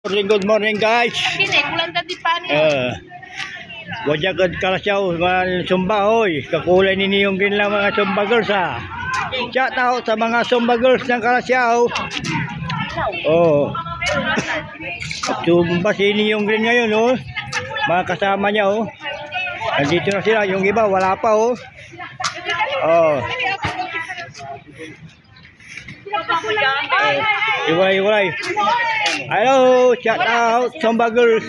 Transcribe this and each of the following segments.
Good morning guys. Kini kulang tadi pa ni. Wajah ke kalasyaw mga Sumba hoy. Kakulay ni niyong din lang mga Sumba girls ha. Chat out sa mga Sumba girls ng kalasyaw. Oh. Sumba si niyong din ngayon oh. Mga kasama niya oh. Nandito na sila, yung iba wala pa oh. Oh. Iwalay. Hello, shout out Sumba girls.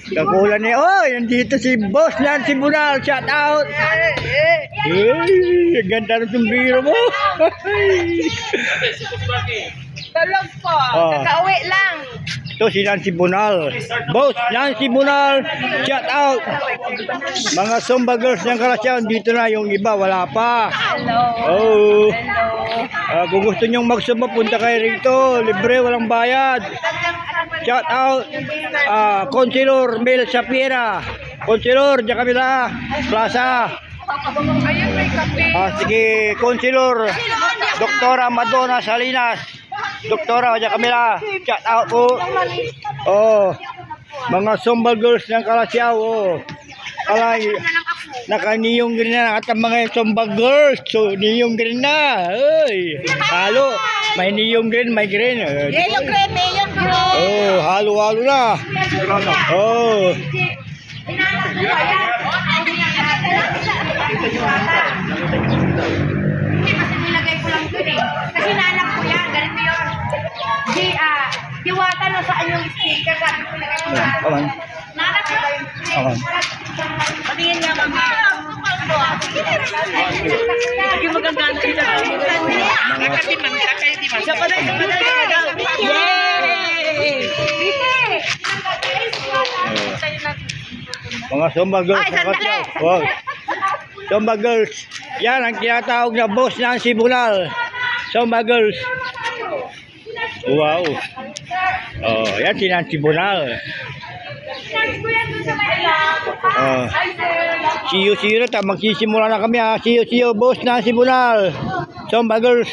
Kakulan niya. Oh, nandito si Boss Nancy Bunal. Shout out. Hey, ganda ng sumbiro mo. Tulog po. Oh. Kakauwi lang. Ito si Nancy Bunal. Boss Nancy Bunal. Shout out. Mga Sumba girls ng Kalasyaw. Dito na yung iba. Wala pa. Hello. Oh. Hello. Kung gusto nyong magsumba, punta kayo rito. Libre, walang bayad. Shout out. Consilor Mel Sapiera. Consilor, diyan kami na. Plaza. Ayun may kape. Sige, Consilor. Doktora Madonna Salinas. Doktora, diyan kami na. Shout out po. Oh. Mga Sumba girls ng Kalasyaw. Oh. Alay, naka-niyong green na at mga Sumba girls. So, niyong green na. Ay, halo. May niyong green, may green. Yellow green. Oh, halo-halo na. Oh. Kasi nilagay ko lang dun eh. Kasi nanak ko yan. Ganito yun. Diwata na saan yung speaker. Sabi ko nilagay ko lang. Aman. Nanak ko. Aman. Patingin niya mama. Lagi maganda na siya. Siya pa na. Yay! Mga Sumba girls. Ay, sandali! Wow. Sumba girls. Yan ang tinatawag na Boss Nancy Bunal. Sumba girls. Wow. Oh, yan si Nancy Bunal. Oh. See you na. Magsisimula na kami ha. See you, Boss Nancy Bunal. Sumba girls.